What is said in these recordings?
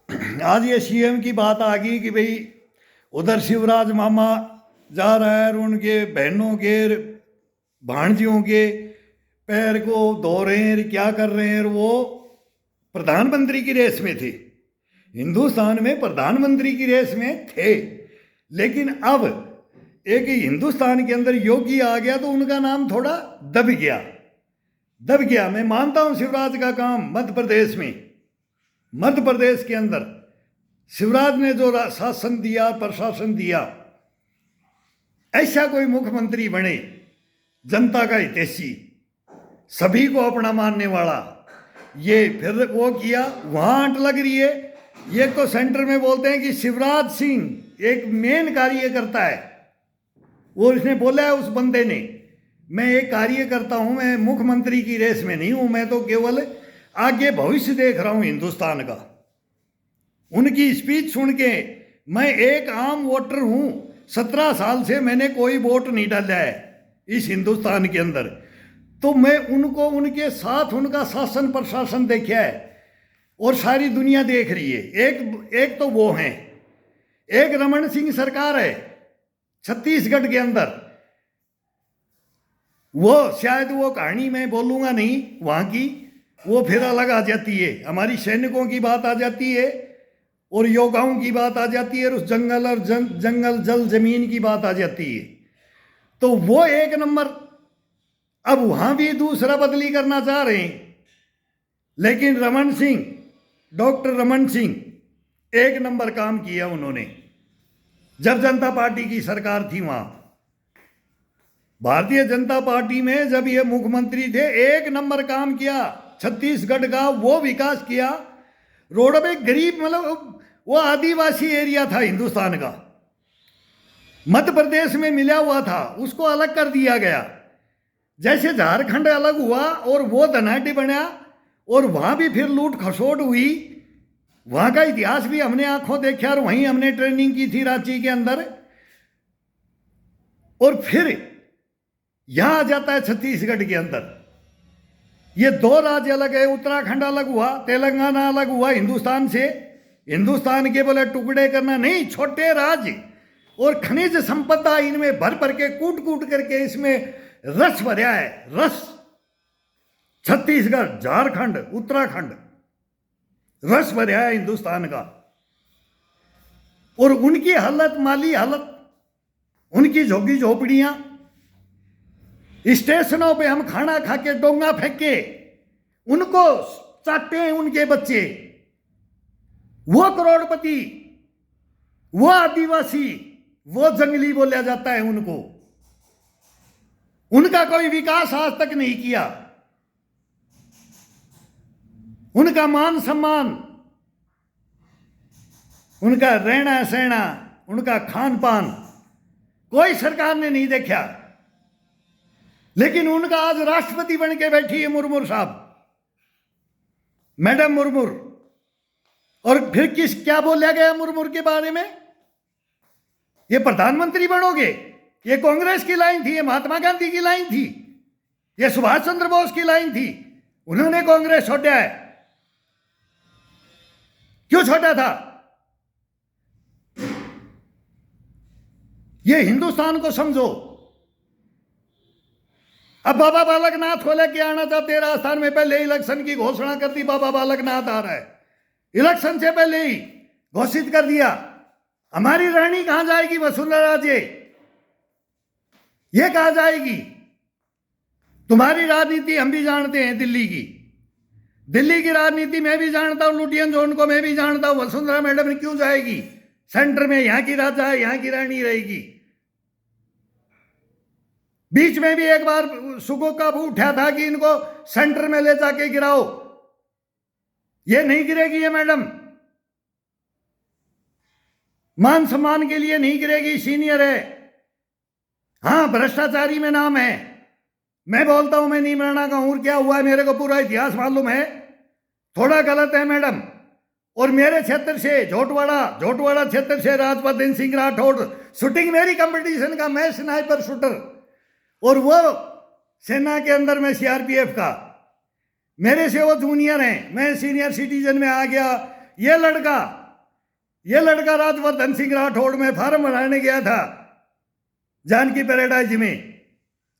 आज ये सीएम की बात आ गई कि भाई उधर शिवराज मामा जा रहा है और उनके बहनों के भाणजियों के पैर को धो रहे हैं, क्या कर रहे हैं। वो प्रधानमंत्री की रेस में थे, हिंदुस्तान में प्रधानमंत्री की रेस में थे, लेकिन अब एक हिंदुस्तान के अंदर योगी आ गया तो उनका नाम थोड़ा दब गया। मैं मानता हूं शिवराज का काम मध्य प्रदेश के अंदर शिवराज ने जो शासन दिया, प्रशासन दिया, ऐसा कोई मुख्यमंत्री बने जनता का हितैषी, सभी को अपना मानने वाला, ये फिर वो किया। वहां आंट लग रही है। ये तो सेंटर में बोलते हैं कि शिवराज सिंह एक मेन कार्य करता है, वो इसने बोला है उस बंदे ने, मैं एक कार्य करता हूं, मैं मुख्यमंत्री की रेस में नहीं हूं, मैं तो केवल आगे भविष्य देख रहा हूं हिंदुस्तान का। उनकी स्पीच सुन के मैं एक आम वोटर हूं, 17 साल से मैंने कोई वोट नहीं डाला है इस हिंदुस्तान के अंदर, तो मैं उनको उनके साथ उनका शासन प्रशासन देखा है और सारी दुनिया देख रही है। एक तो वो हैं, एक रमन सिंह सरकार है छत्तीसगढ़ के अंदर, वो शायद वो कहानी मैं बोलूंगा नहीं वहां की, वो फिर अलग आ जाती है। हमारी सैनिकों की बात आ जाती है और योद्धाओं की बात आ जाती है और उस जंगल और जंगल जल जमीन की बात आ जाती है। तो वो एक नंबर, अब वहां भी दूसरा बदली करना चाह रहे हैं, लेकिन डॉक्टर रमन सिंह एक नंबर काम किया उन्होंने। जब जनता पार्टी की सरकार थी वहां, भारतीय जनता पार्टी में जब ये मुख्यमंत्री थे, एक नंबर काम किया छत्तीसगढ़ का, वो विकास किया। रोड पे गरीब, मतलब वो आदिवासी एरिया था हिंदुस्तान का, मध्य प्रदेश में मिला हुआ था, उसको अलग कर दिया गया। जैसे झारखंड अलग हुआ और वो धनाढ्य बना और वहां भी फिर लूट खसोट हुई, वहां का इतिहास भी हमने आंखों देखा और वहीं हमने ट्रेनिंग की थी रांची के अंदर। और फिर यहां आ जाता है छत्तीसगढ़ के अंदर, ये दो राज्य अलग है, उत्तराखंड अलग हुआ, तेलंगाना अलग हुआ हिंदुस्तान से। हिंदुस्तान के बोले टुकड़े करना नहीं, छोटे राज्य और खनिज संपदा इनमें भर के कूट करके इसमें रस भरा है, रस। छत्तीसगढ़, झारखंड, उत्तराखंड, रस भरा है हिंदुस्तान का। और उनकी हालत, माली हालत, उनकी झोगी झोपड़ियां, स्टेशनों पे हम खाना खा के डोंगा फेंके, उनको चाटते हैं उनके बच्चे। वो करोड़पति, वो आदिवासी, वो जंगली बोला जाता है उनको। उनका कोई विकास आज तक नहीं किया। उनका मान सम्मान, उनका रहना सहना, उनका खान पान कोई सरकार ने नहीं देखा। लेकिन उनका आज राष्ट्रपति बन के बैठी है मुर्मू साहब, मैडम मुर्मू। और फिर क्या बोला गया मुर्मू के बारे में, ये प्रधानमंत्री बनोगे, ये कांग्रेस की लाइन थी, ये महात्मा गांधी की लाइन थी, ये सुभाष चंद्र बोस की लाइन थी। उन्होंने कांग्रेस छोड़ा है, क्यों छोड़ा था? ये हिंदुस्तान को समझो। अब बाबा बालकनाथ को लेके आना चाहते राजस्थान में, पहले इलेक्शन की घोषणा कर दी, बाबा बालकनाथ आ रहा है, इलेक्शन से पहले ही घोषित कर दिया। हमारी रानी कहां जाएगी? वसुंधरा राजे, ये कहां जाएगी? तुम्हारी राजनीति हम भी जानते हैं, दिल्ली की राजनीति मैं भी जानता हूं, लुटियन जोन को मैं भी जानता हूं। वसुंधरा मैडम क्यों जाएगी सेंटर में? यहां की राजा है, यहां की रानी रहेगी। बीच में भी एक बार सुगो का उठा था कि इनको सेंटर में ले जाके गिराओ, ये नहीं गिरेगी ये मैडम, मान सम्मान के लिए नहीं गिरेगी, सीनियर है। हां, भ्रष्टाचारी में नाम है। मैं बोलता हूं मैं नहीं मरना का हूं, क्या हुआ है मेरे को पूरा इतिहास मालूम है। थोड़ा गलत है मैडम। और मेरे क्षेत्र से झोटवाड़ा क्षेत्र से राजवर्धन सिंह राठौड़, शूटिंग मेरी कंपटीशन का, मैं स्नाइपर शूटर और वो सेना के अंदर में सीआरपीएफ का, मेरे से वो जूनियर हैं, मैं सीनियर सिटीजन में आ गया, ये लड़का राजवर्धन सिंह राठौड़ में फार्म भराने गया था जानकी पैराडाइज में,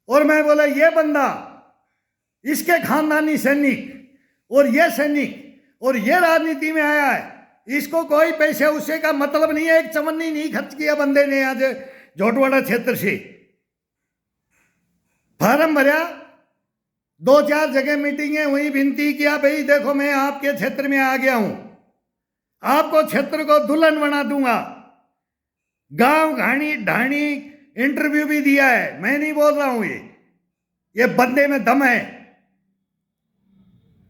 और मैं बोला ये बंदा, इसके खानदानी सैनिक और ये सैनिक और ये राजनीति में आया है, इसको कोई पैसे उसे का मतलब नहीं है, एक चवन्नी नहीं खर्च किया बंदे ने आज झोटवाड़ा क्षेत्र से। फार्म भरा, 2-4 जगह मीटिंगें हुई, विनती किया भाई देखो मैं आपके क्षेत्र में आ गया हूं, आपको क्षेत्र को दुल्हन बना दूंगा। गांव घाणी ढाणी इंटरव्यू भी दिया है, मैं नहीं बोल रहा हूं, ये बंदे में दम है।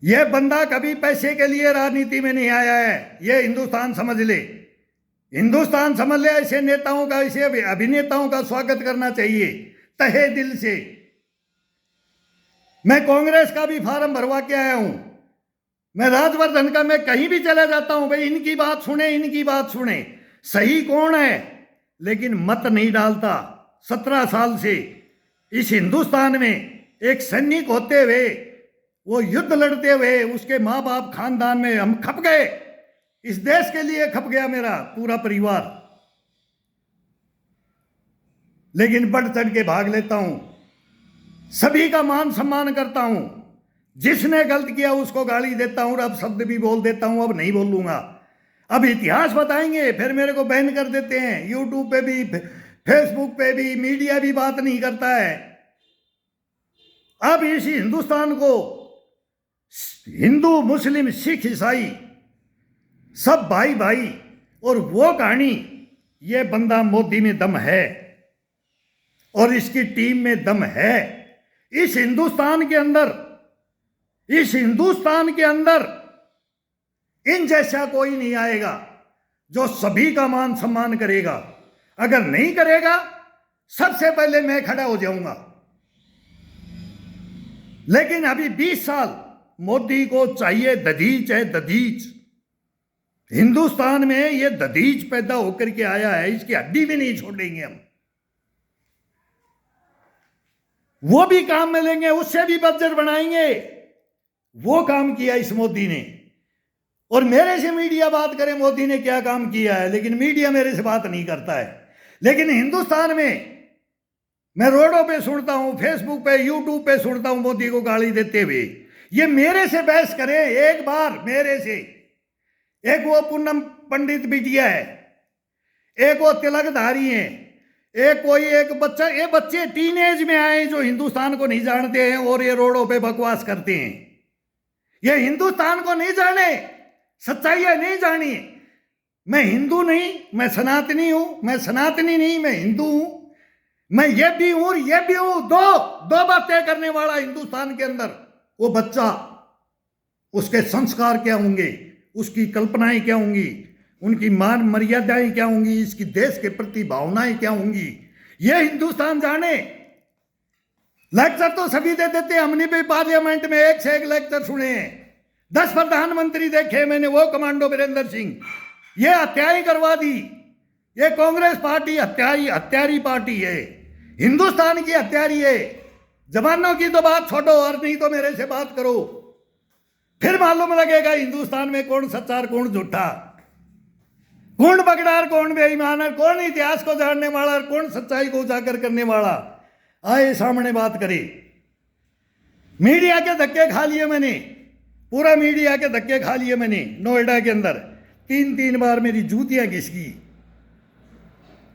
ये बंदा कभी पैसे के लिए राजनीति में नहीं आया है, ये हिंदुस्तान समझ ले, हिंदुस्तान समझ ले। ऐसे नेताओं का, ऐसे अभिनेताओं का स्वागत करना चाहिए तहे दिल से। मैं कांग्रेस का भी फार्म भरवा के आया हूं, मैं राजवर्धन का, मैं कहीं भी चला जाता हूं, भाई इनकी बात सुने, इनकी बात सुने, सही कौन है, लेकिन मत नहीं डालता। 17 साल से इस हिंदुस्तान में एक सैनिक होते हुए, वो युद्ध लड़ते हुए, उसके माँ बाप खानदान में हम खप गए, इस देश के लिए खप गया मेरा पूरा परिवार, लेकिन बढ़ चढ़ के भाग लेता हूं, सभी का मान सम्मान करता हूं, जिसने गलत किया उसको गाली देता हूं, और अब शब्द भी बोल देता हूं, अब नहीं बोलूंगा। अब इतिहास बताएंगे फिर मेरे को बैन कर देते हैं, यूट्यूब पे भी, फेसबुक पे भी, मीडिया भी बात नहीं करता है। अब इसी हिंदुस्तान को हिंदू मुस्लिम सिख ईसाई सब भाई भाई, और वो कहानी, ये बंदा मोदी में दम है और इसकी टीम में दम है। इस हिंदुस्तान के अंदर, इस हिंदुस्तान के अंदर इन जैसा कोई नहीं आएगा जो सभी का मान सम्मान करेगा। अगर नहीं करेगा, सबसे पहले मैं खड़ा हो जाऊंगा। लेकिन अभी 20 साल मोदी को चाहिए दधीच है, दधीच। हिंदुस्तान में ये दधीच पैदा होकर के आया है, इसकी हड्डी भी नहीं छोड़ेंगे हम। वो भी काम में लेंगे, उससे भी बजट बनाएंगे। वो काम किया इस मोदी ने। और मेरे से मीडिया बात करे मोदी ने क्या काम किया है, लेकिन मीडिया मेरे से बात नहीं करता है। लेकिन हिंदुस्तान में मैं रोडों पे सुनता हूं, फेसबुक पे, यूट्यूब पे सुनता हूं मोदी को गाली देते हुए। ये मेरे से बहस करे एक बार, मेरे से। एक वो पूनम पंडित बिटिया है, एक वो तिलकधारी है, एक कोई एक बच्चा, ये बच्चे टीनेज में आए जो हिंदुस्तान को नहीं जानते हैं और ये रोडों पे बकवास करते हैं। ये हिंदुस्तान को नहीं जाने, सच्चाइयां नहीं जानी। मैं हिंदू नहीं, मैं सनातनी हूं, मैं सनातनी नहीं, मैं हिंदू हूं। मैं ये भी हूं और ये भी हूं, दो बातें करने वाला हिंदुस्तान के अंदर। वो बच्चा, उसके संस्कार क्या होंगे, उसकी कल्पनाएं क्या होंगी, उनकी मान मर्यादाएं क्या होंगी, इसकी देश के प्रति भावनाएं क्या होंगी, ये हिंदुस्तान जाने। लेक्चर तो सभी दे देते हैं, हमने भी पार्लियामेंट में एक से एक लेक्चर सुने हैं। 10 प्रधानमंत्री देखे मैंने, वो कमांडो वीरेंद्र सिंह, ये हत्याएं करवा दी। ये कांग्रेस पार्टी हत्यारी पार्टी है, हिंदुस्तान की हत्यारी है। जवानों की तो बात छोड़ो, और नहीं तो मेरे से बात करो, फिर मालूम लगेगा हिंदुस्तान में कौन सच्चा और कौन झूठा, कौन बगड़ार, कौन बेईमान है, कौन इतिहास को जानने वाला और कौन सच्चाई को उजागर करने वाला। आए सामने बात करे। मीडिया के धक्के खा लिए मैंने, पूरा मीडिया के धक्के खा लिए मैंने। नोएडा के अंदर 3 बार मेरी जूतियां घिसकी।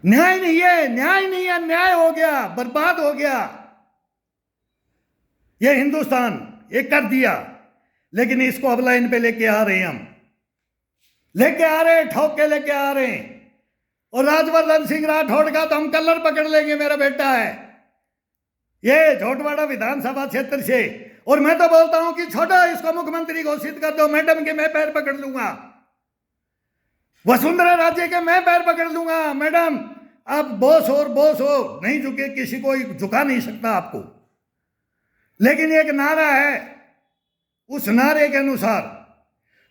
न्याय नहीं है, न्याय नहीं है, न्याय हो गया, बर्बाद हो गया ये हिंदुस्तान। ये कर दिया, लेकिन इसको अब लाइन पे लेके आ रहे हैं, हम लेके आ रहे हैं, ठोक के लेके आ रहे हैं। और राजवर्धन सिंह राठौड़ का तो हम कलर पकड़ लेंगे, मेरा बेटा है ये झोटवाड़ा विधानसभा क्षेत्र से। और मैं तो बोलता हूं कि छोड़ो इसको, मुख्यमंत्री घोषित कर दो, मैडम के मैं पैर पकड़ लूंगा, वसुंधरा राजे के मैं पैर पकड़ लूंगा। मैडम आप बॉस और बॉस हो, नहीं झुके, किसी को झुका नहीं सकता आपको। लेकिन एक नारा है, उस नारे के अनुसार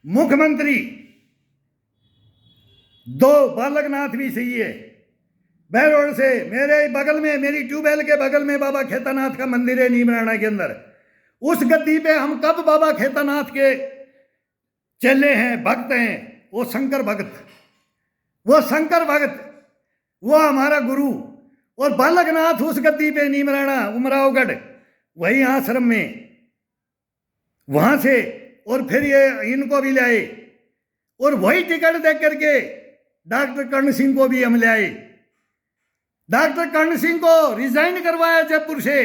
मुख्यमंत्री 2 बालकनाथ भी सही है। बहरोड से मेरे बगल में, मेरी ट्यूबवेल के बगल में बाबा खेतानाथ का मंदिर है, नीमराणा के अंदर। उस गद्दी पे हम कब बाबा खेतानाथ के चेले हैं, भक्त हैं, वो शंकर भगत, वो हमारा गुरु। और बालकनाथ उस गद्दी पे नीमराणा उमरावगढ़ वही आश्रम में, वहां से और फिर ये इनको भी ले आए और वही टिकट दे करके डॉक्टर कर्ण सिंह को भी हम ले आए। डॉक्टर कर्ण सिंह को रिजाइन करवाया जयपुर से।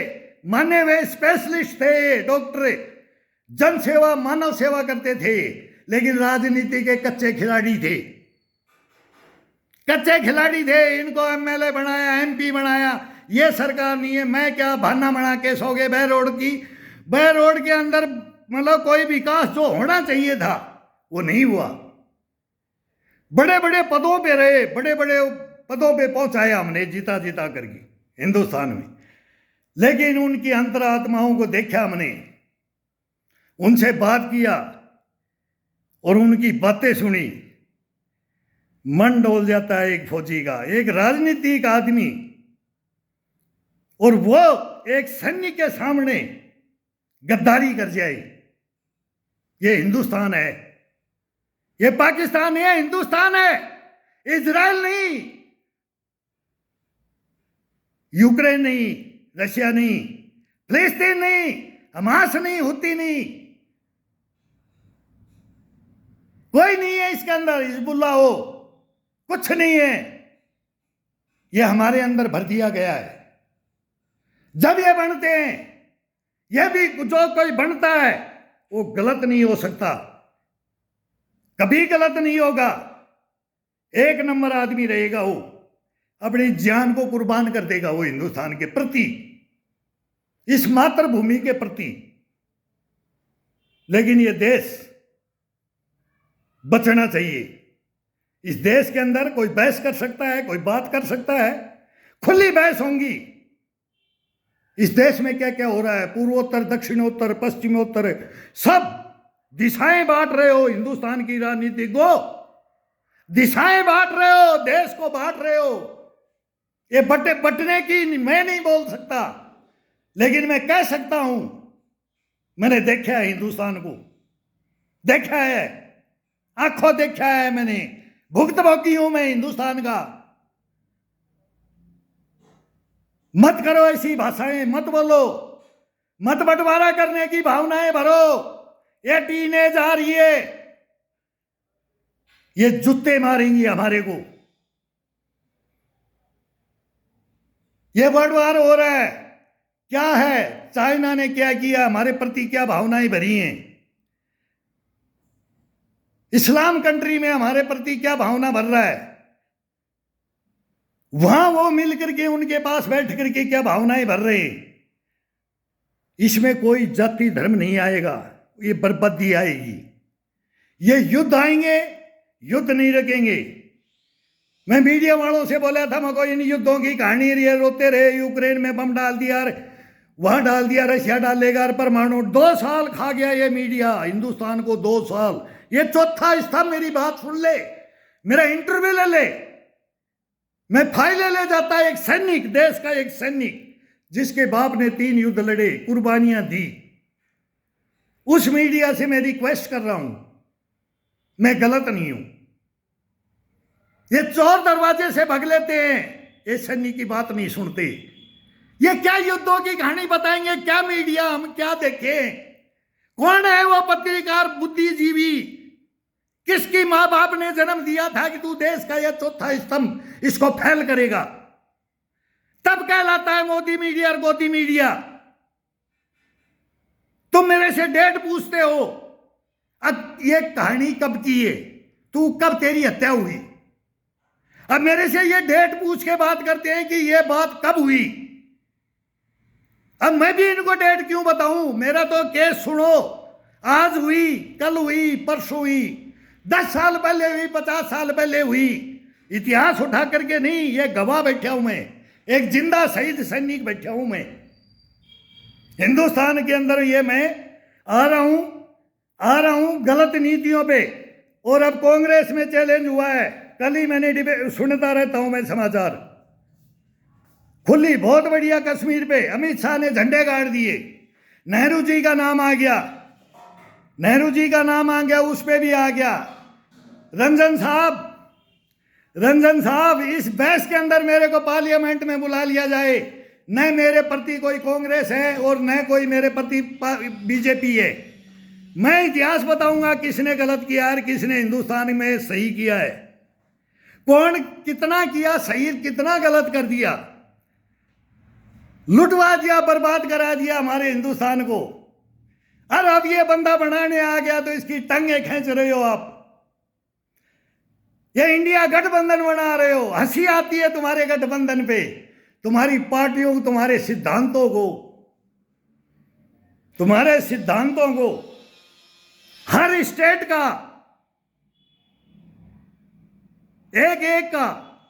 माने वे स्पेशलिस्ट थे, डॉक्टर, जन सेवा मानव सेवा करते थे, लेकिन राजनीति के कच्चे खिलाड़ी थे, इनको एमएलए बनाया, एमपी बनाया। ये सरकार नहीं है। मैं क्या बहाना बना के सो गए बह रोड के अंदर, मतलब कोई विकास जो होना चाहिए था वो नहीं हुआ। बड़े बड़े पदों पे रहे, बड़े बड़े पदों पे पहुंचाया हमने जीता करके हिंदुस्तान में, लेकिन उनकी अंतरात्माओं को देखा हमने, उनसे बात किया और उनकी बातें सुनी। मन डोल जाता है एक फौजी का, एक राजनीतिक आदमी, और वो एक सैनिक के सामने गद्दारी कर जाए। ये हिंदुस्तान है, ये पाकिस्तान नहीं है, हिंदुस्तान है, इजराइल नहीं, यूक्रेन नहीं, रशिया नहीं, फिलिस्तीन नहीं, हमास नहीं, हुती नहीं, कोई नहीं है इसके अंदर। हिजबुल्लाह हो, कुछ नहीं है। ये हमारे अंदर भर दिया गया है। जब ये बनते हैं, ये भी जो कोई बनता है वो गलत नहीं हो सकता, कभी गलत नहीं होगा। एक नंबर आदमी रहेगा वो, अपनी जान को कुर्बान कर देगा वो हिंदुस्तान के प्रति, इस मातृभूमि के प्रति। लेकिन ये देश बचना चाहिए। इस देश के अंदर कोई बहस कर सकता है, कोई बात कर सकता है, खुली बहस होंगी। इस देश में क्या क्या हो रहा है, पूर्वोत्तर, दक्षिणोत्तर, पश्चिमोत्तर, सब दिशाएं बांट रहे हो। हिंदुस्तान की राजनीति को दिशाएं बांट रहे हो, देश को बांट रहे हो। ये बटने की मैं नहीं बोल सकता, लेकिन मैं कह सकता हूं, मैंने देखा है हिंदुस्तान को, देखा है, आंखों देखा है मैंने, भुक्तभोगी हूं मैं हिंदुस्तान का। मत करो ऐसी भाषाएं, मत बोलो, मत बंटवारा करने की भावनाएं भरो। ये टीनेज आ रही है, ये जूते मारेंगी हमारे को। ये बंटवार हो रहा है, क्या है, चाइना ने क्या किया, हमारे प्रति क्या भावनाएं भरी हैं, इस्लाम कंट्री में हमारे प्रति क्या भावना भर रहा है, वहां वो मिल करके उनके पास बैठ करके क्या भावनाएं भर रहे हैं। इसमें कोई जाति धर्म नहीं आएगा, ये बर्बादी आएगी। ये युद्ध आएंगे, युद्ध नहीं रखेंगे। मैं मीडिया वालों से बोला था, मैं इन युद्धों की कहानी रही है, रोते रहे, यूक्रेन में बम डाल दिया, वहां डाल दिया, रशिया डालेगा, परमाणु। 2 साल खा गया ये मीडिया हिंदुस्तान को, 2 साल। ये चौथा स्तंभ, मेरी बात सुन ले, मेरा इंटरव्यू ले ले, मैं फाइलें ले जाता एक सैनिक, देश का एक सैनिक जिसके बाप ने 3 युद्ध लड़े, कुर्बानियां दी। उस मीडिया से मैं रिक्वेस्ट कर रहा हूं, मैं गलत नहीं हूं। ये चोर दरवाजे से भग लेते हैं, ये सैनिक की बात नहीं सुनते। ये क्या युद्धों की कहानी बताएंगे, क्या मीडिया, हम क्या देखें? कौन है वो पत्रकार, बुद्धिजीवी, किसकी मां बाप ने जन्म दिया था कि तू देश का यह चौथा स्तंभ इसको फैल करेगा? तब कहलाता है मोदी मीडिया और गोदी मीडिया। तुम मेरे से डेट पूछते हो, अब ये कहानी कब की है, तू कब तेरी हत्या हुई? अब मेरे से ये डेट पूछ के बात करते हैं कि ये बात कब हुई। अब मैं भी इनको डेट क्यों बताऊं? मेरा तो केस सुनो, आज हुई, कल हुई, परसों हुई, 10 साल पहले हुई, 50 साल पहले हुई। इतिहास उठा करके नहीं, ये गवाह बैठा हूं मैं, एक जिंदा शहीद सैनिक बैठा हूं मैं हिंदुस्तान के अंदर। ये मैं आ रहा हूं गलत नीतियों पे। और अब कांग्रेस में चैलेंज हुआ है, कल ही मैंने सुनता रहता हूं मैं समाचार, खुली बहुत बढ़िया। कश्मीर पे अमित शाह ने झंडे गाड़ दिए, नेहरू जी का नाम आ गया, नेहरू जी का नाम आ गया, उस पे भी आ गया। रंजन साहब, रंजन साहब, इस बहस के अंदर मेरे को पार्लियामेंट में बुला लिया जाए। न मेरे प्रति कोई कांग्रेस है और न कोई मेरे प्रति बीजेपी है। मैं इतिहास बताऊंगा किसने गलत किया और किसने हिंदुस्तान में सही किया है, कौन कितना किया सही, कितना गलत कर दिया, लुटवा दिया, बर्बाद करा दिया हमारे हिंदुस्तान को। और अब ये बंदा बनाने आ गया तो इसकी टंगे खींच रहे हो आप। ये इंडिया गठबंधन बना रहे हो। हंसी आती है तुम्हारे गठबंधन पे, तुम्हारी पार्टियों को, तुम्हारे सिद्धांतों को, तुम्हारे सिद्धांतों को। हर स्टेट का एक एक का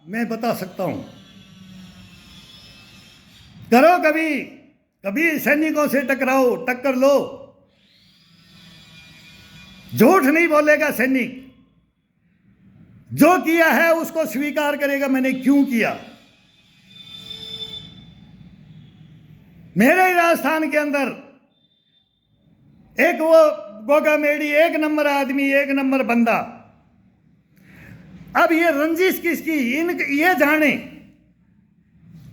मैं बता सकता हूं। करो कभी कभी सैनिकों से टकराओ, टक्कर लो। झूठ नहीं बोलेगा सैनिक, जो किया है उसको स्वीकार करेगा, मैंने क्यों किया। मेरे ही राजस्थान के अंदर एक वो गोगा मेडी, एक नंबर आदमी, एक नंबर बंदा। अब ये रंजिश किसकी, ये जाने,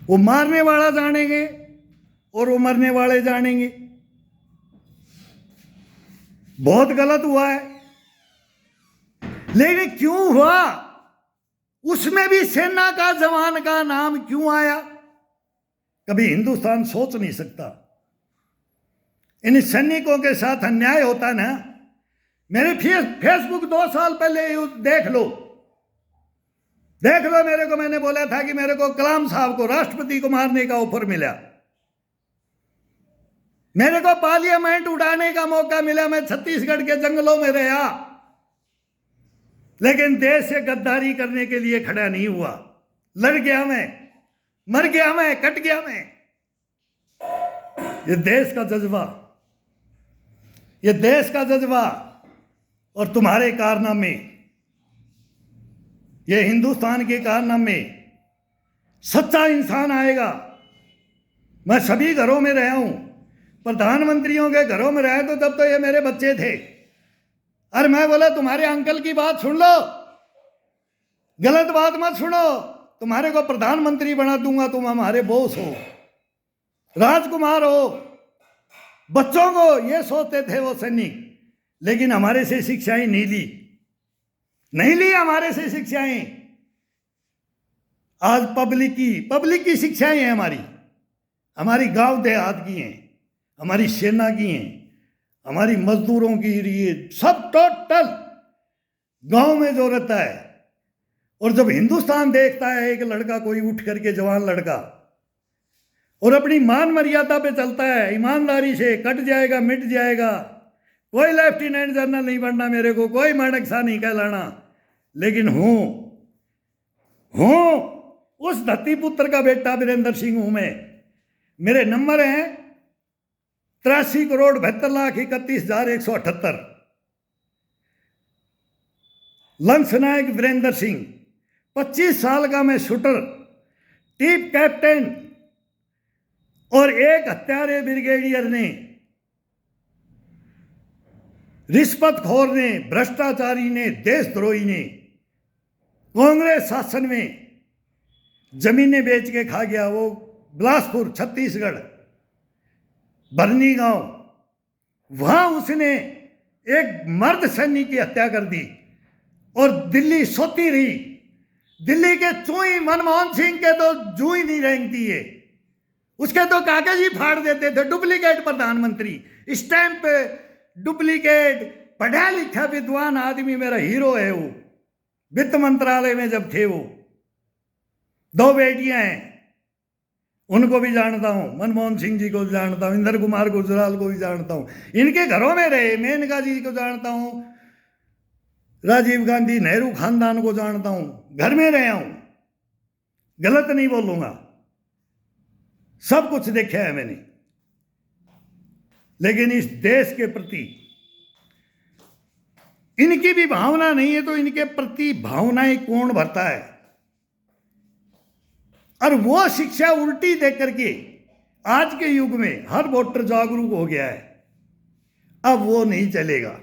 वो मारने वाला जानेंगे और वो मरने वाले जानेंगे। बहुत गलत हुआ है, लेकिन क्यों हुआ, उसमें भी सेना का जवान का नाम क्यों आया, कभी हिंदुस्तान सोच नहीं सकता। इन सैनिकों के साथ अन्याय होता ना। मेरे फेसबुक 2 साल पहले देख लो, देख लो। मेरे को, मैंने बोला था कि मेरे को कलाम साहब को, राष्ट्रपति को मारने का ऑफर मिला, मेरे को पार्लियामेंट उड़ाने का मौका मिला, मैं छत्तीसगढ़ के जंगलों में रहा, लेकिन देश से गद्दारी करने के लिए खड़ा नहीं हुआ। लड़ गया मैं, मर गया मैं, कट गया मैं। ये देश का जज्बा, ये देश का जज्बा और तुम्हारे कारनामे, ये हिंदुस्तान के कारनामे। सच्चा इंसान आएगा। मैं सभी घरों में रहा हूं, प्रधानमंत्रियों के घरों में रहे तो तब तो ये मेरे बच्चे थे। अरे मैं बोला तुम्हारे अंकल की बात सुन लो, गलत बात मत सुनो, तुम्हारे को प्रधानमंत्री बना दूंगा, तुम हमारे बॉस हो, राजकुमार हो। बच्चों को ये सोचते थे वो सैनिक, लेकिन हमारे से शिक्षाएं नहीं ली, नहीं ली हमारे से शिक्षाएं। आज पब्लिक की शिक्षाएं हैं हमारी गांव देहात की हैं, हमारी सेना की हैं, हमारी मजदूरों की, ये सब टोटल गांव में जो रहता है। और जब हिंदुस्तान देखता है एक लड़का, कोई उठ करके जवान लड़का, और अपनी मान मर्यादा पे चलता है, ईमानदारी से, कट जाएगा मिट जाएगा, कोई लेफ्टिनेंट जनरल नहीं बनना मेरे को, कोई माणक सा नहीं कहलाना, लेकिन हूं उस धरती पुत्र का बेटा वीरेंद्र सिंह हूं मैं। मेरे नंबर हैं 83,72,31,178। लंस नायक वीरेंद्र सिंह, 25 साल का मैं शूटर, टीम कैप्टन, और एक हत्यारे ब्रिगेडियर ने, रिश्वतखोर ने, भ्रष्टाचारी ने, देशद्रोही ने, कांग्रेस शासन में जमीनें बेच के खा गया। वो बिलासपुर छत्तीसगढ़ बरनी गांव, वहां उसने एक मर्द सैनिक की हत्या कर दी और दिल्ली सोती रही। दिल्ली के चूई मनमोहन सिंह के तो जू ही नहीं रेंगती है, उसके तो कागज ही फाड़ देते थे। डुप्लीकेट प्रधानमंत्री, स्टैंप पे डुप्लीकेट, पढ़ा लिखा विद्वान आदमी, मेरा हीरो है वो। वित्त मंत्रालय में जब थे वो, 2 बेटियां हैं, उनको भी जानता हूं, मनमोहन सिंह जी को भी जानता हूं, इंद्र कुमार गुजराल को भी जानता हूं, इनके घरों में रहे। मेनका जी को जानता हूं, राजीव गांधी नेहरू खानदान को जानता हूं, घर में रहा हूं, गलत नहीं बोलूंगा, सब कुछ देखा है मैंने। लेकिन इस देश के प्रति इनकी भी भावना नहीं है, तो इनके प्रति भावनाएं कौन भरता है। और वो शिक्षा उल्टी देख करके आज के युग में हर वोटर जागरूक हो गया है। अब वो नहीं चलेगा।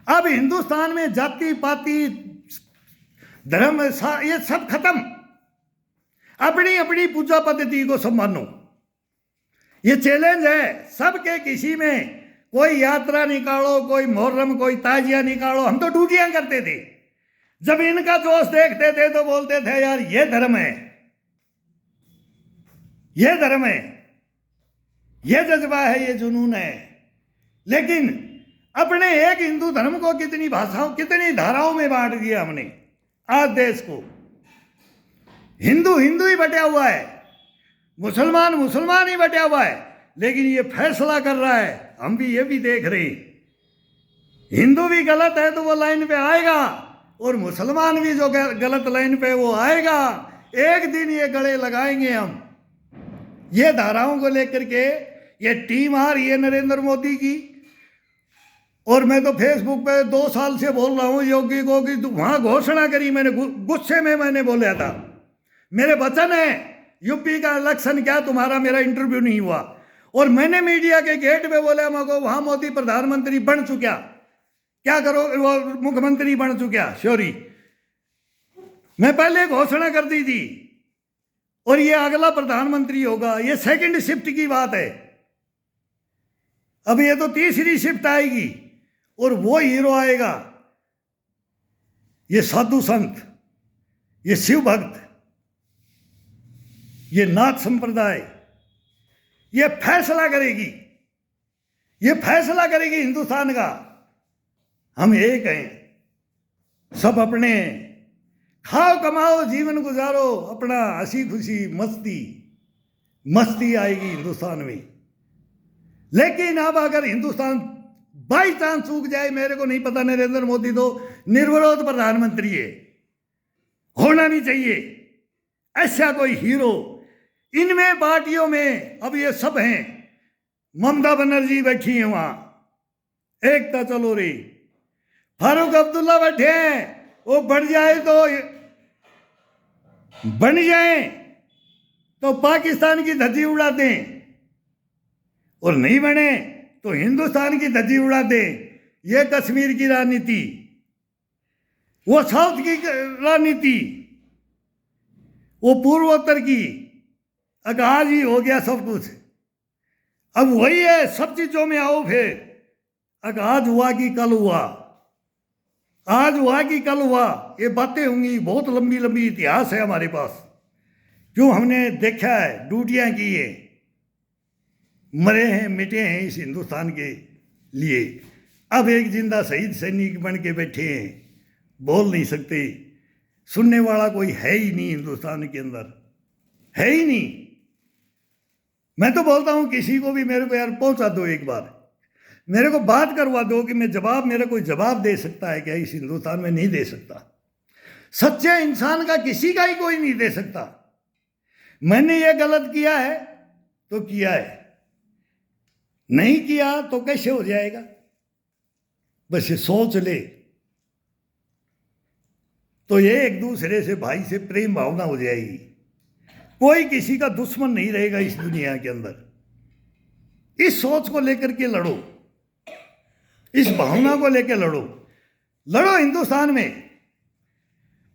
अब हिंदुस्तान में जाति पाति धर्म ये सब खत्म। अपनी अपनी पूजा पद्धति को सम्मानो, ये चैलेंज है सबके। किसी में कोई यात्रा निकालो, कोई मुहर्रम, कोई ताजिया निकालो। हम तो ड्यूटियां करते थे, जब इनका जोश देखते थे तो बोलते थे यार ये धर्म है, ये धर्म है, ये जज्बा है, ये जुनून है। लेकिन अपने एक हिंदू धर्म को कितनी भाषाओं, कितनी धाराओं में बांट दिया हमने। आज देश को हिंदू हिंदू ही बटा हुआ है, मुसलमान मुसलमान ही बटा हुआ है। लेकिन ये फैसला कर रहा है, हम भी ये भी देख रहे हैं, हिंदू भी गलत है तो वो लाइन पे आएगा, और मुसलमान भी जो गलत लाइन पे वो आएगा। एक दिन ये गले लगाएंगे हम। ये धाराओं को लेकर के ये टीम आ रही है नरेंद्र मोदी की। और मैं तो फेसबुक पे 2 साल से बोल रहा हूँ योगी को कि वहां घोषणा करी, मैंने गुस्से में मैंने बोला था, मेरे वचन है यूपी का इलेक्शन क्या तुम्हारा मेरा इंटरव्यू नहीं हुआ। और मैंने मीडिया के गेट पे बोला मको वहां मोदी प्रधानमंत्री बन चुका, क्या करो, वो मुख्यमंत्री बन चुका श्योरी। मैं पहले घोषणा कर दी थी, और ये अगला प्रधानमंत्री होगा। ये सेकंड शिफ्ट की बात है, अब ये तो तीसरी शिफ्ट आएगी, और वो हीरो आएगा, ये साधु संत, ये शिव भक्त, ये नाथ संप्रदाय, ये फैसला करेगी, ये फैसला करेगी हिंदुस्तान का। हम एक हैं, सब अपने खाओ कमाओ जीवन गुजारो, अपना हंसी खुशी मस्ती मस्ती आएगी हिंदुस्तान में। लेकिन अब अगर हिंदुस्तान बाई चांस चूक जाए, मेरे को नहीं पता, नरेंद्र मोदी तो निर्विरोध प्रधानमंत्री है, होना नहीं चाहिए ऐसा कोई हीरो। इनमें पार्टियों में अब ये सब हैं, ममता बनर्जी बैठी है वहां, एकता चलो रे, फारूक अब्दुल्ला बैठे हैं, वो बढ़ जाए तो बन जाए तो पाकिस्तान की धज्जी उड़ा दें, और नहीं बने तो हिंदुस्तान की धज्जी उड़ा दें। ये कश्मीर की राजनीति, वो साउथ की राजनीति, वो पूर्वोत्तर की। आज ही हो गया सब कुछ, अब वही है, सब चीजों में आओ फिर। आज हुआ कि कल हुआ, आज हुआ कि कल हुआ, ये बातें होंगी, बहुत लंबी लंबी इतिहास है हमारे पास। क्यों हमने देखा है, ड्यूटियां की है, मरे हैं मिटे हैं इस हिंदुस्तान के लिए। अब एक जिंदा शहीद सैनिक बन के बैठे हैं, बोल नहीं सकते, सुनने वाला कोई है ही नहीं हिंदुस्तान के अंदर, है ही नहीं। मैं तो बोलता हूं किसी को भी मेरे को यार पहुंचा दो, एक बार मेरे को बात करवा दो कि मैं जवाब, मेरा कोई जवाब दे सकता है क्या इस हिंदुस्तान में? नहीं दे सकता। सच्चे इंसान का किसी का ही कोई नहीं दे सकता। मैंने ये गलत किया है तो किया है, नहीं किया तो कैसे हो जाएगा? बस ये सोच ले तो ये एक दूसरे से, भाई से प्रेम भावना हो जाएगी। कोई किसी का दुश्मन नहीं रहेगा इस दुनिया के अंदर। इस सोच को लेकर के लड़ो, इस भावना को लेकर लड़ो, लड़ो हिंदुस्तान में।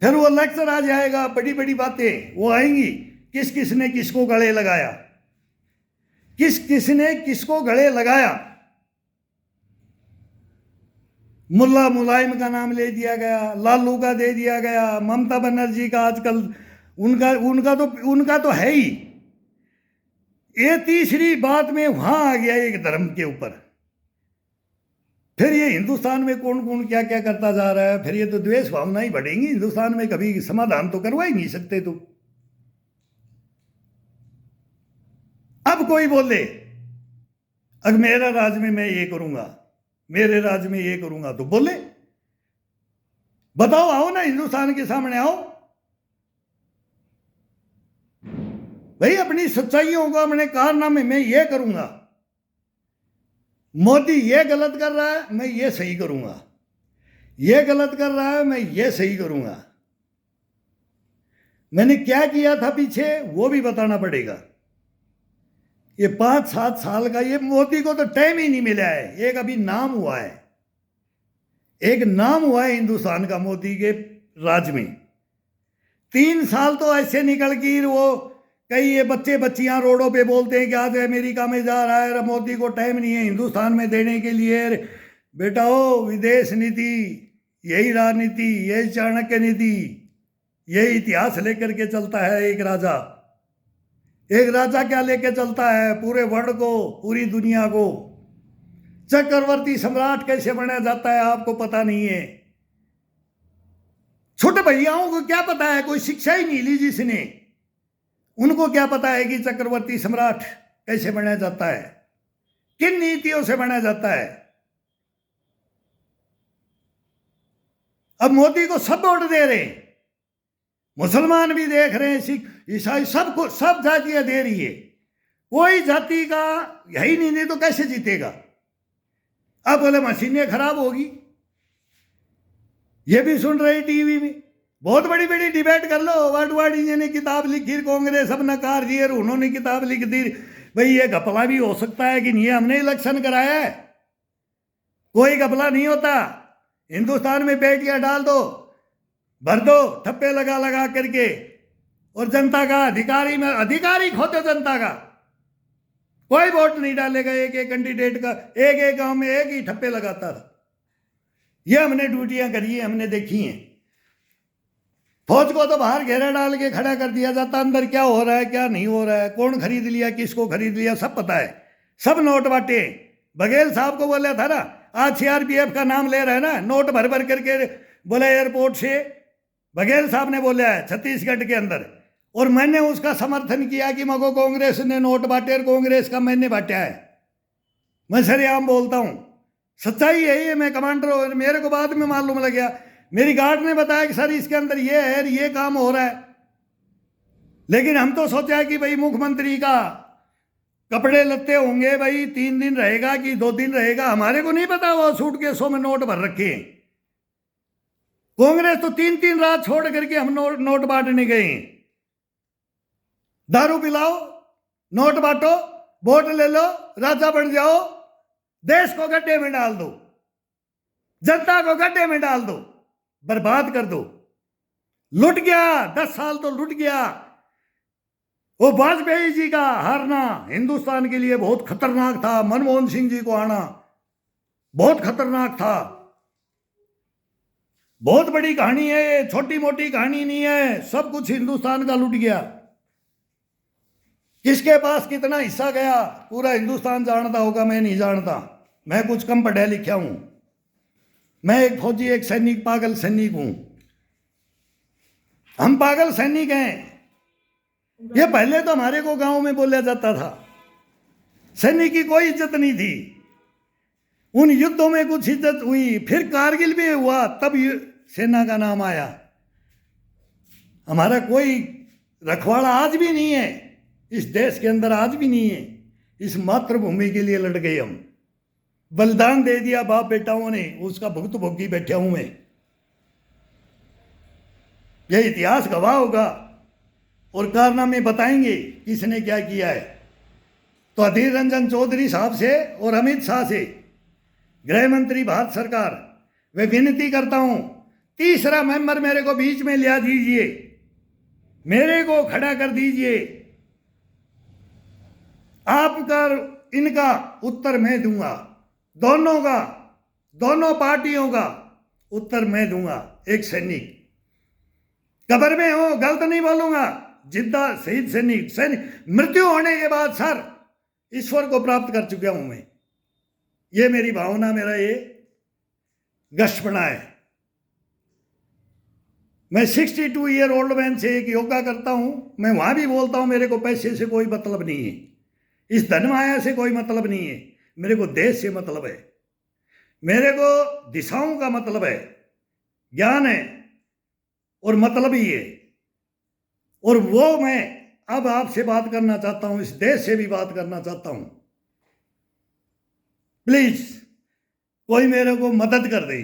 फिर वो लेक्चर आ जाएगा, बड़ी बड़ी बातें वो आएंगी, किस किसने किसको गले लगाया, किस किसने किसको गले लगाया। मुल्ला मुलायम का नाम ले दिया गया, लालू का दे दिया गया, ममता बनर्जी का आजकल उनका तो है ही। ये तीसरी बात में वहां आ गया एक धर्म के ऊपर। फिर ये हिंदुस्तान में कौन कौन क्या क्या करता जा रहा है, फिर ये तो द्वेष भावना ही बढ़ेंगी हिंदुस्तान में। कभी समाधान तो करवा ही नहीं सकते तुम। अब कोई बोले अगर मेरा राज्य में मैं ये करूंगा, मेरे राज्य में ये करूंगा, तो बोले बताओ, आओ ना हिंदुस्तान के सामने आओ भाई, अपनी सच्चाइयों को, अपने कारनामे में ये करूंगा। मोदी ये गलत कर रहा है, मैं ये सही करूंगा, ये गलत कर रहा है, मैं ये सही करूंगा। मैंने क्या किया था पीछे वो भी बताना पड़ेगा। ये 5-7 साल का, ये मोदी को तो टाइम ही नहीं मिला है, एक अभी नाम हुआ है, एक नाम हुआ है हिंदुस्तान का मोदी के राज में। 3 साल तो ऐसे निकल गई, वो कई ये बच्चे बच्चियां रोडों पे बोलते हैं कि आज अमेरिका में जा रहा है, मोदी को टाइम नहीं है हिंदुस्तान में देने के लिए। बेटा हो, विदेश नीति यही राजनीति, यही चाणक्य नीति, यही इतिहास लेकर के चलता है एक राजा। एक राजा क्या लेके चलता है? पूरे वर्ल्ड को, पूरी दुनिया को। चक्रवर्ती सम्राट कैसे बनाया जाता है आपको पता नहीं है। छोटे भैयाओं को क्या पता है? कोई शिक्षा ही नहीं ली जिसने, उनको क्या पता है कि चक्रवर्ती सम्राट कैसे बनाया जाता है, किन नीतियों से बनाया जाता है। अब मोदी को सब वोट दे रहे हैं, मुसलमान भी देख रहे हैं, सिख ईसाई सबको, सब जातियां दे रही है। कोई जाति का यही नहीं दे तो कैसे जीतेगा? अब बोले मशीनें खराब होगी, ये भी सुन रहे टीवी में। बहुत बड़ी बड़ी डिबेट कर लो। वाडवाणी जी ने किताब लिखी, कांग्रेस अब नकार दिए, उन्होंने किताब लिख दी। भाई ये घपला भी हो सकता है कि नहीं है? हमने इलेक्शन कराया है, कोई घपला नहीं होता। हिंदुस्तान में बेटियां डाल दो, भर दो ठप्पे लगा लगा करके, और जनता का अधिकारी खोते जनता का। कोई वोट नहीं डालेगा एक एक कैंडिडेट का, एक एक गांव में एक ही ठप्पे लगाता था। ये हमने ड्यूटियां करी है, हमने देखी हैं। फौज को तो बाहर घेरा डाल के खड़ा कर दिया जाता, अंदर क्या हो रहा है क्या नहीं हो रहा है, कौन खरीद लिया, किसको खरीद लिया, सब पता है। सब नोट बांटे। बघेल साहब को बोला था ना, आज सीआरपीएफ का नाम ले रहा है ना, नोट भर भर करके बोला एयरपोर्ट से। बघेल साहब ने बोला है छत्तीसगढ़ के अंदर, और मैंने उसका समर्थन किया कि मगो कांग्रेस ने नोट बांटे और कांग्रेस का मैंने बांटा है। मैं सरेआम बोलता हूं, सच्चाई यही है। मैं कमांडर हूं, मेरे को बाद में मालूम लग गया, मेरी गार्ड ने बताया कि सर इसके अंदर ये है, ये काम हो रहा है। लेकिन हम तो सोचा कि भाई मुख्यमंत्री का कपड़े लत्ते होंगे, भाई 3 दिन रहेगा कि 2 दिन रहेगा, हमारे को नहीं पता। वो सूटकेसों में नोट भर रखे हैं। कांग्रेस तो 3-3 रात छोड़ करके हम नोट बांटने गए। दारू पिलाओ, नोट बांटो, वोट ले लो, राजा बन जाओ, देश को गड्ढे में डाल दो, जनता को गड्ढे में डाल दो, बर्बाद कर दो। लुट गया, 10 साल तो लुट गया। वो वाजपेयी जी का हारना हिंदुस्तान के लिए बहुत खतरनाक था। मनमोहन सिंह जी को आना बहुत खतरनाक था। बहुत बड़ी कहानी है ये, छोटी मोटी कहानी नहीं है। सब कुछ हिंदुस्तान का लुट गया। किसके पास कितना हिस्सा गया पूरा हिंदुस्तान जानता होगा, मैं नहीं जानता। मैं कुछ कम पढ़ा लिखा हूं। मैं एक फौजी, एक सैनिक, पागल सैनिक हूं। हम पागल सैनिक हैं। ये पहले तो हमारे को गांव में बोला जाता था, सैनिक की कोई इज्जत नहीं थी। उन युद्धों में कुछ इज्जत हुई, फिर कारगिल भी हुआ, तब सेना का नाम आया। हमारा कोई रखवाड़ा आज भी नहीं है इस देश के अंदर, आज भी नहीं है। इस मातृभूमि के लिए लड़ गए हम, बलिदान दे दिया बाप बेटाओं ने, उसका भुगत भोगी बैठा हूं मैं। यह इतिहास गवाह होगा और कारनामे बताएंगे किसने क्या किया है। तो अधीर रंजन चौधरी साहब से और अमित शाह से, गृह मंत्री भारत सरकार, वे विनती करता हूं, तीसरा मेंबर मेरे को बीच में लिया दीजिए, मेरे को खड़ा कर दीजिए। आपका इनका उत्तर मैं दूंगा, दोनों का, दोनों पार्टियों का उत्तर मैं दूंगा। एक सैनिक कब्र में हो, गलत नहीं बोलूंगा, जिद्दा शहीद सैनिक, मृत्यु होने के बाद सर ईश्वर को प्राप्त कर चुका हूं मैं। ये मेरी भावना, मेरा ये गश्पना है। मैं 62 ईयर ओल्ड मैन से एक योगा करता हूं। मैं वहां भी बोलता हूं, मेरे को पैसे से कोई मतलब नहीं है, इस धन माया से कोई मतलब नहीं है, मेरे को देश से मतलब है, मेरे को दिशाओं का मतलब है, ज्ञान है और मतलब ही है। और वो मैं अब आपसे बात करना चाहता हूं, इस देश से भी बात करना चाहता हूं। प्लीज कोई मेरे को मदद कर दे।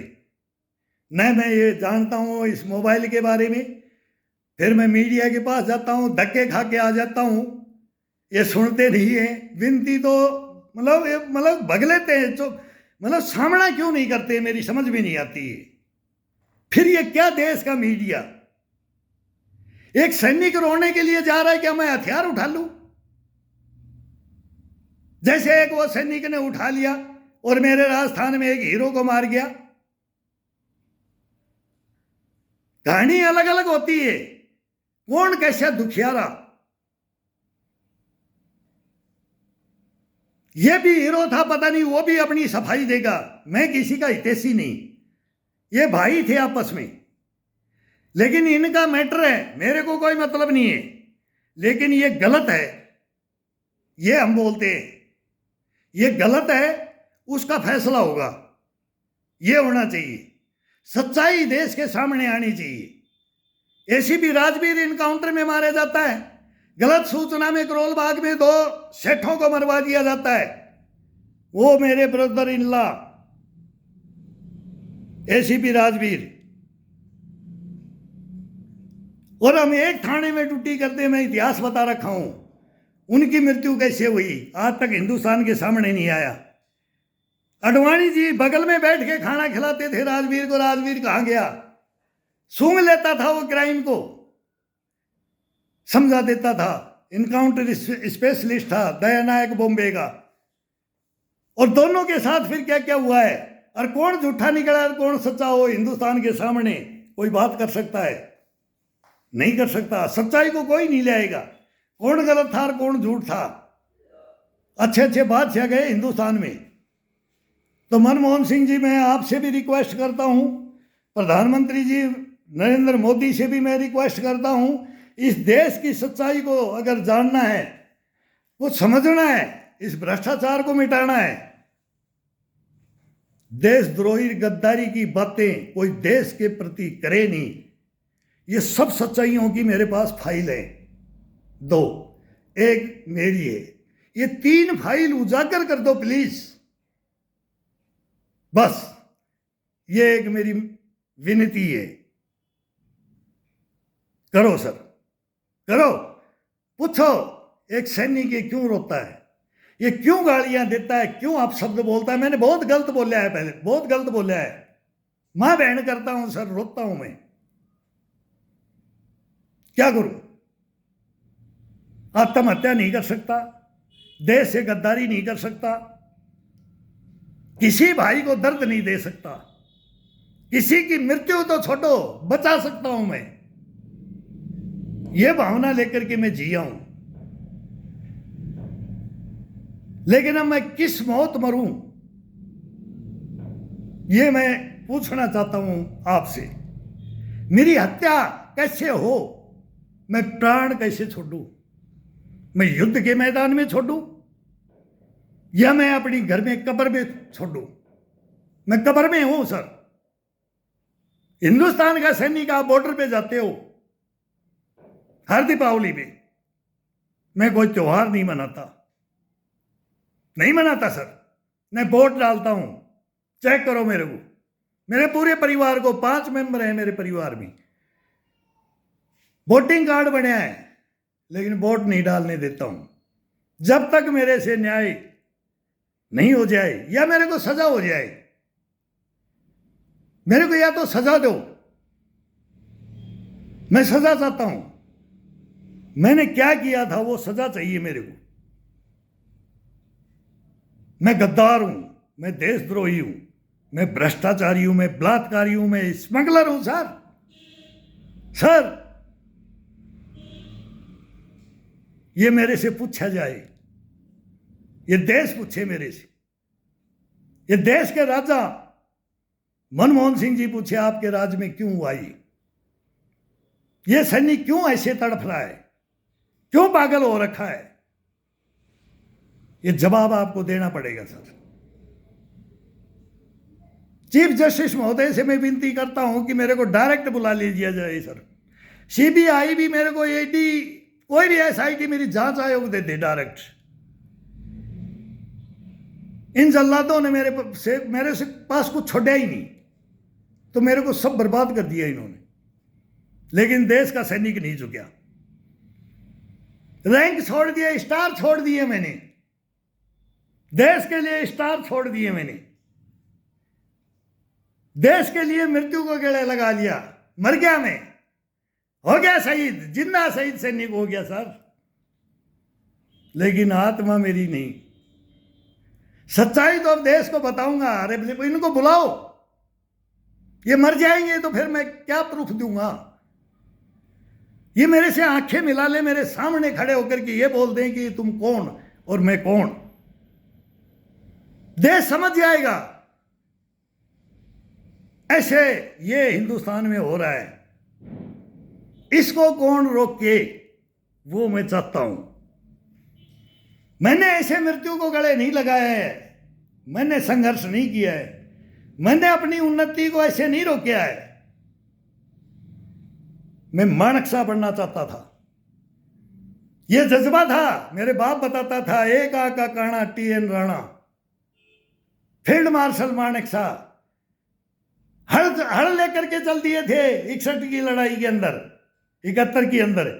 न मैं ये जानता हूं इस मोबाइल के बारे में, फिर मैं मीडिया के पास जाता हूं, धक्के खा के आ जाता हूं, ये सुनते नहीं है। विनती तो मतलब भग लेते हैं। तो मतलब सामना क्यों नहीं करते, मेरी समझ में नहीं आती है। फिर ये क्या देश का मीडिया, एक सैनिक रोने के लिए जा रहा है, क्या मैं हथियार उठा लूं? जैसे एक वो सैनिक ने उठा लिया और मेरे राजस्थान में एक हीरो को मार गया। कहानी अलग अलग होती है, कौन कैसा दुखियारा। ये भी हीरो था, पता नहीं वो भी अपनी सफाई देगा। मैं किसी का हितैषी नहीं, ये भाई थे आपस में, लेकिन इनका मैटर है, मेरे को कोई मतलब नहीं है। लेकिन ये गलत है, ये हम बोलते हैं ये गलत है, उसका फैसला होगा, ये होना चाहिए। सच्चाई देश के सामने आनी चाहिए। एसीपी राजवीर इनकाउंटर में मारा जाता है, गलत सूचना में करोल बाग में 2 सेठों को मरवा दिया जाता है। वो मेरे brother in law ACP Rajveer, और हम एक थाने में ड्यूटी करते, मैं इतिहास बता रखा हूं, उनकी मृत्यु कैसे हुई आज तक हिंदुस्तान के सामने नहीं आया। अडवाणी जी बगल में बैठ के खाना खिलाते थे राजवीर को, राजवीर कहां गया, सूंघ लेता था वो क्राइम को, समझा देता था। इनकाउंटर स्पेशलिस्ट था दया नायक बॉम्बे का। और दोनों के साथ फिर क्या क्या हुआ है, और कौन झूठा निकला और कौन सच्चा हो हिंदुस्तान के सामने कोई बात कर सकता है? नहीं कर सकता। सच्चाई को कोई नहीं लाएगा, कौन गलत था और कौन झूठ था। अच्छे अच्छे बादशाह गए हिंदुस्तान में। तो मनमोहन सिंह जी, मैं आपसे भी रिक्वेस्ट करता हूं, प्रधानमंत्री जी नरेंद्र मोदी से भी मैं रिक्वेस्ट करता हूं, इस देश की सच्चाई को अगर जानना है, कुछ समझना है, इस भ्रष्टाचार को मिटाना है। देशद्रोही गद्दारी की बातें कोई देश के प्रति करे नहीं। ये सब सच्चाइयों की मेरे पास फाइल है, 2, एक मेरी है, ये 3 फाइल उजागर कर दो प्लीज। बस ये एक मेरी विनती है, करो सर, करो। पूछो एक सैनिक ये क्यों रोता है, ये क्यों गालियां देता है, क्यों अपशब्द बोलता है। मैंने बहुत गलत बोला है, पहले बहुत गलत बोला है, मां बहन करता हूं सर, रोता हूं मैं, क्या करूं। आत्महत्या नहीं कर सकता, देश से गद्दारी नहीं कर सकता, किसी भाई को दर्द नहीं दे सकता, किसी की मृत्यु तो छोड़ो बचा सकता हूं मैं। यह भावना लेकर के मैं जिया हूं। लेकिन अब मैं किस मौत मरूं, यह मैं पूछना चाहता हूं आपसे। मेरी हत्या कैसे हो, मैं प्राण कैसे छोड़ूं, मैं युद्ध के मैदान में छोड़ूं या मैं अपनी घर में कब्र में छोड़ूं? मैं कब्र में हूं सर। हिंदुस्तान का सैनिक, आप बॉर्डर पे जाते हो हर दीपावली में, मैं कोई त्योहार नहीं मनाता, नहीं मनाता सर। मैं वोट डालता हूं, चेक करो मेरे को, मेरे पूरे परिवार को, 5 मेंबर हैं मेरे परिवार में, वोटिंग कार्ड बनाया है, लेकिन वोट नहीं डालने देता हूं जब तक मेरे से न्याय नहीं हो जाए या मेरे को सजा हो जाए। मेरे को या तो सजा दो, मैं सजा चाहता हूं। मैंने क्या किया था वो सजा चाहिए मेरे को। मैं गद्दार हूं, मैं देशद्रोही हूं, मैं भ्रष्टाचारी हूं, मैं बलात्कारी हूं, मैं स्मगलर हूं सर। सर ये मेरे से पूछा जाए, ये देश पूछे मेरे से, ये देश के राजा मनमोहन सिंह जी पूछे आपके राज में क्यों हुआ ये सैनिक क्यों ऐसे तड़फ रहा है, क्यों पागल हो रखा है? ये जवाब आपको देना पड़ेगा सर। चीफ जस्टिस महोदय से मैं विनती करता हूं कि मेरे को डायरेक्ट बुला लीजिए जाए सर। सीबीआई भी मेरे को, ईडी, कोई भी एसआईटी मेरी जांच आयोग दे दे डायरेक्ट। इन जल्लादों ने मेरे से पास कुछ छोड़ा ही नहीं, तो मेरे को सब बर्बाद कर दिया इन्होंने। लेकिन देश का सैनिक नहीं झुका, रैंक छोड़ दिया, स्टार छोड़ दिए मैंने, देश के लिए स्टार छोड़ दिए मैंने। देश के लिए मृत्यु को गले लगा लिया, मर गया मैं, हो गया शहीद, जिंदा शहीद सैनिक हो गया सर, लेकिन आत्मा मेरी नहीं। सच्चाई तो अब देश को बताऊंगा। अरे इनको बुलाओ, ये मर जाएंगे तो फिर मैं क्या प्रूफ दूंगा? ये मेरे से आंखें मिला ले, मेरे सामने खड़े होकर के ये बोल दें कि तुम कौन और मैं कौन, देश समझ जाएगा। ऐसे ये हिंदुस्तान में हो रहा है, इसको कौन रोके, वो मैं चाहता हूं। मैंने ऐसे मृत्यु को गले नहीं लगाया है, मैंने संघर्ष नहीं किया है, मैंने अपनी उन्नति को ऐसे नहीं रोका है। मैं माणक सा बनना चाहता था, यह जज्बा था। मेरे बाप बताता था, एक आका काना TN राणा, फील्ड मार्शल माणक सा, हड़ लेकर के चल दिए थे 61 की लड़ाई के अंदर, 71 के अंदर।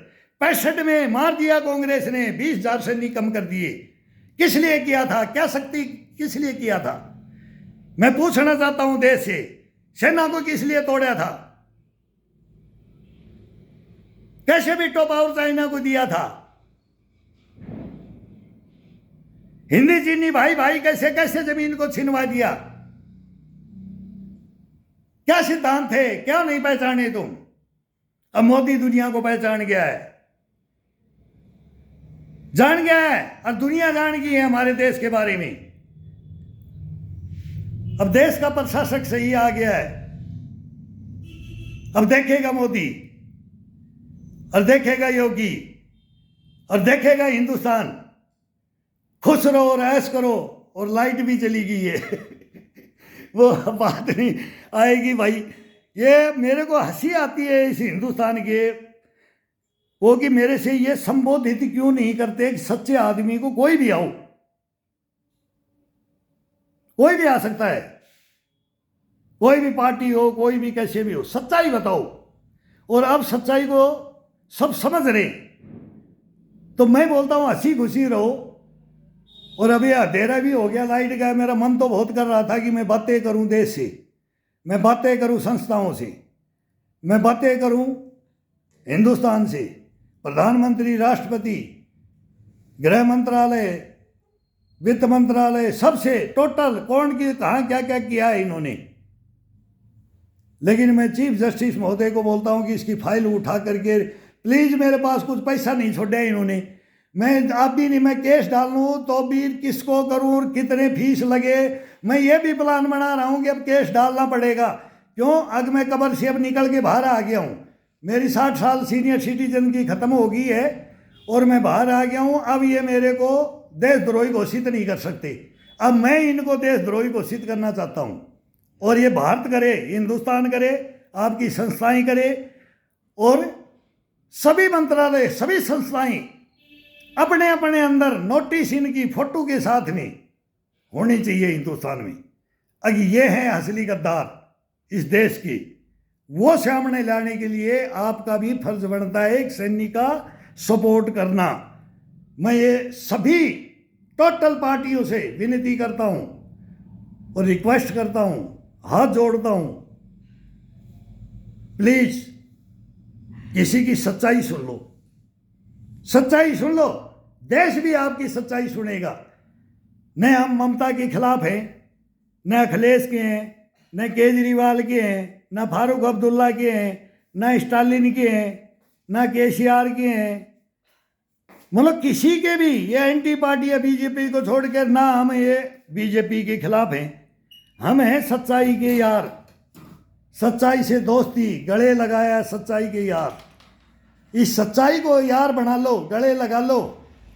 65 में मार दिया कांग्रेस ने, 20,000 सैनिक कम कर दिए। किस लिए किया था? क्या शक्ति किस लिए किया था? मैं पूछना चाहता हूं देश से, सेना को किस लिए तोड़ा था? कैसे वीटो पावर चाइना को दिया था? हिंदी चीनी भाई भाई कैसे कैसे जमीन को छिनवा दिया? क्या सिद्धांत थे? क्या नहीं पहचाने तुम? अब मोदी दुनिया को पहचान गया है, जान गया है, और दुनिया जान गई है हमारे देश के बारे में। अब देश का प्रशासक सही आ गया है। अब देखेगा मोदी, और देखेगा योगी, और देखेगा हिंदुस्तान। खुश रहो और ऐश करो, और लाइट भी चली गई है वो बात नहीं आएगी भाई। ये मेरे को हंसी आती है इस हिंदुस्तान के, वो कि मेरे से ये संबोधित क्यों नहीं करते कि सच्चे आदमी को कोई भी आओ, कोई भी आ सकता है, कोई भी पार्टी हो, कोई भी कैसे भी हो, सच्चाई बताओ। और अब सच्चाई को सब समझ रहे, तो मैं बोलता हूं हंसी खुशी रहो। और अभी अंधेरा भी हो गया, लाइट गया, मेरा मन तो बहुत कर रहा था कि मैं बातें करूं देश से, मैं बातें करूं संस्थाओं से, मैं बातें करूं हिंदुस्तान से, प्रधानमंत्री, राष्ट्रपति, गृह मंत्रालय, वित्त मंत्रालय, सबसे टोटल कौन की कहां क्या क्या किया है इन्होंने। लेकिन मैं चीफ जस्टिस महोदय को बोलता हूं कि इसकी फाइल उठा करके प्लीज, मेरे पास कुछ पैसा नहीं छोड़ा इन्होंने, मैं आप भी नहीं, मैं केस डाल लूँ तो भी किसको करूँ और कितने फीस लगे। मैं ये भी प्लान बना रहा हूँ कि अब केस डालना पड़ेगा। क्यों? अगर मैं कब्र से अब निकल के बाहर आ गया हूँ, मेरी 60 साल सीनियर सिटीजन की ख़त्म हो गई है और मैं बाहर आ गया हूँ। अब ये मेरे को देशद्रोही घोषित नहीं कर सकते। अब मैं इनको देशद्रोही घोषित करना चाहता हूँ, और ये भारत करे, हिंदुस्तान करे, आपकी संस्थाएं करे, और सभी मंत्रालय, सभी संस्थाएं अपने अपने अंदर नोटिस इनकी फोटो के साथ में होनी चाहिए हिंदुस्तान में। अगर ये हैं असली गद्दार इस देश की, वो सामने लाने के लिए आपका भी फर्ज बनता है एक सैनिक का सपोर्ट करना। मैं ये सभी टोटल पार्टियों से विनती करता हूँ और रिक्वेस्ट करता हूँ, हाथ जोड़ता हूँ, प्लीज किसी की सच्चाई सुन लो, सच्चाई सुन लो। देश भी आपकी सच्चाई सुनेगा। न हम ममता के खिलाफ हैं, न अखिलेश के हैं, न केजरीवाल के हैं, न फारूक अब्दुल्ला के हैं, न स्टालिन के हैं, न KCR के हैं, मतलब किसी के भी। ये एंटी पार्टी है बीजेपी को छोड़कर, ना हम ये बीजेपी के खिलाफ हैं। हम हैं सच्चाई के यार, सच्चाई से दोस्ती, गले लगाया सच्चाई के यार। इस सच्चाई को यार बना लो, गले लगा लो,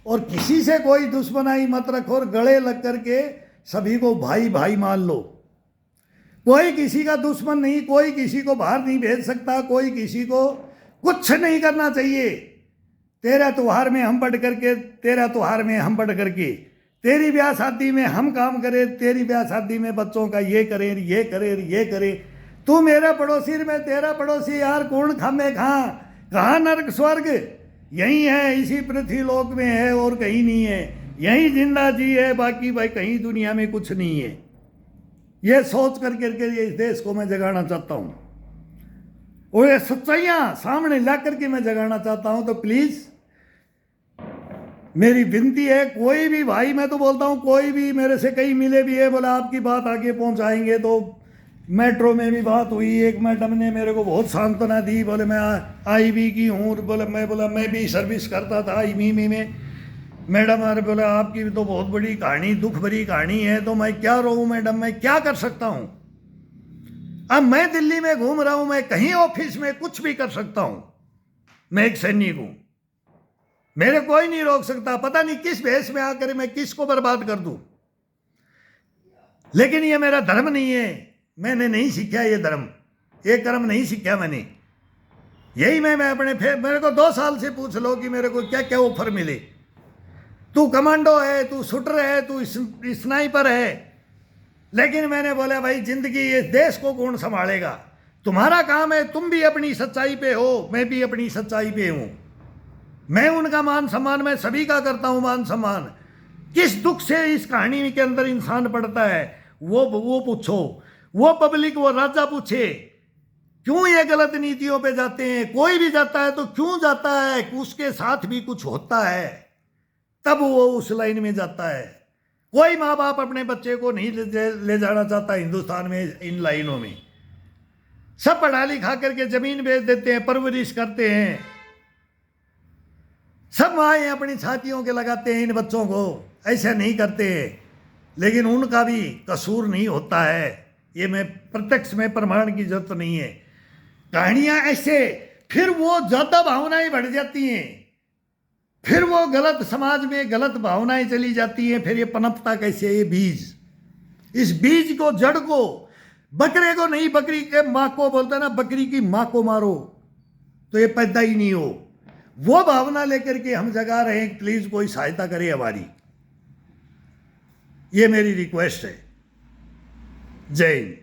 और किसी से कोई दुश्मनाई मत रखो, और गले लग करके सभी को भाई भाई मान लो। कोई किसी का दुश्मन नहीं, कोई किसी को बाहर नहीं भेज सकता, कोई किसी को कुछ नहीं करना चाहिए। तेरा त्यौहार में हम बढ़ करके, तेरा त्यौहार में हम बढ़ करके, तेरी ब्याह शादी में हम काम करें, तेरी ब्याह शादी में बच्चों का ये करें, ये करें, ये करें। तू मेरा पड़ोसी, मैं तेरा पड़ोसी, यार कौन खामे कहाँ नर्क स्वर्ग? यही है, इसी पृथ्वी लोक में है और कहीं नहीं है। यही जिंदा जी है, बाकी भाई कहीं दुनिया में कुछ नहीं है। ये सोच करके ये इस देश को मैं जगाना चाहता हूँ, और ये सच्चाइयाँ सामने ला करके मैं जगाना चाहता हूँ। तो प्लीज़ मेरी विनती है, कोई भी भाई, मैं तो बोलता हूँ कोई भी मेरे से कहीं मिले भी है, बोले आपकी बात आगे पहुँचाएंगे। तो मेट्रो में भी बात हुई, एक मैडम ने मेरे को बहुत सांत्वना दी, बोले मैं आईबी की हूँ, बोला मैं भी सर्विस करता था IMEME में। मैडम अरे बोले आपकी भी तो बहुत बड़ी कहानी, दुख भरी कहानी है, तो मैं क्या रोऊं मैडम, मैं क्या कर सकता हूँ। अब मैं दिल्ली में घूम रहा हूँ, मैं कहीं ऑफिस में कुछ भी कर सकता हूँ, मैं एक सैनिक हूँ, मेरे कोई नहीं रोक सकता। पता नहीं किस भेष में आकर मैं किसको बर्बाद कर दूं, लेकिन ये मेरा धर्म नहीं है, मैंने नहीं सीखा ये धर्म, ये कर्म नहीं सीखा मैंने। यही मैं अपने मेरे को 2 साल से पूछ लो कि मेरे को क्या क्या ऑफर मिले, तू कमांडो है, तू शूटर है, तू स्नाइपर है, लेकिन मैंने बोला भाई जिंदगी इस देश को कौन संभालेगा, तुम्हारा काम है, तुम भी अपनी सच्चाई पे हो, मैं भी अपनी सच्चाई पे हूं। मैं उनका मान सम्मान, मैं सभी का करता हूं मान सम्मान। किस दुख से इस कहानी के अंदर इंसान पड़ता है वो पूछो, वो पब्लिक, वो राजा पूछे क्यों ये गलत नीतियों पे जाते हैं। कोई भी जाता है तो क्यों जाता है, उसके साथ भी कुछ होता है, तब वो उस लाइन में जाता है। कोई माँ बाप अपने बच्चे को नहीं ले जाना चाहता हिंदुस्तान में इन लाइनों में। सब पढ़ा लिखा करके जमीन बेच देते हैं, परवरिश करते हैं, सब माएँ अपनी छातियों के लगाते हैं इन बच्चों को, ऐसा नहीं करते। लेकिन उनका भी कसूर नहीं होता है, ये मैं प्रत्यक्ष में प्रमाण की जरूरत नहीं है। कहानियां ऐसे, फिर वो ज़्यादा भावनाएं बढ़ जाती हैं, फिर वो गलत समाज में गलत भावनाएं चली जाती हैं, फिर ये पनपता कैसे ये बीज, इस बीज को, जड़ को, बकरे को नहीं, बकरी के माँ को बोलता है ना, बकरी की माँ को मारो तो ये पैदा ही नहीं हो। वो भावना लेकर के हम जगा रहे हैं, प्लीज कोई सहायता करे हमारी, ये मेरी रिक्वेस्ट है। जय हिंद।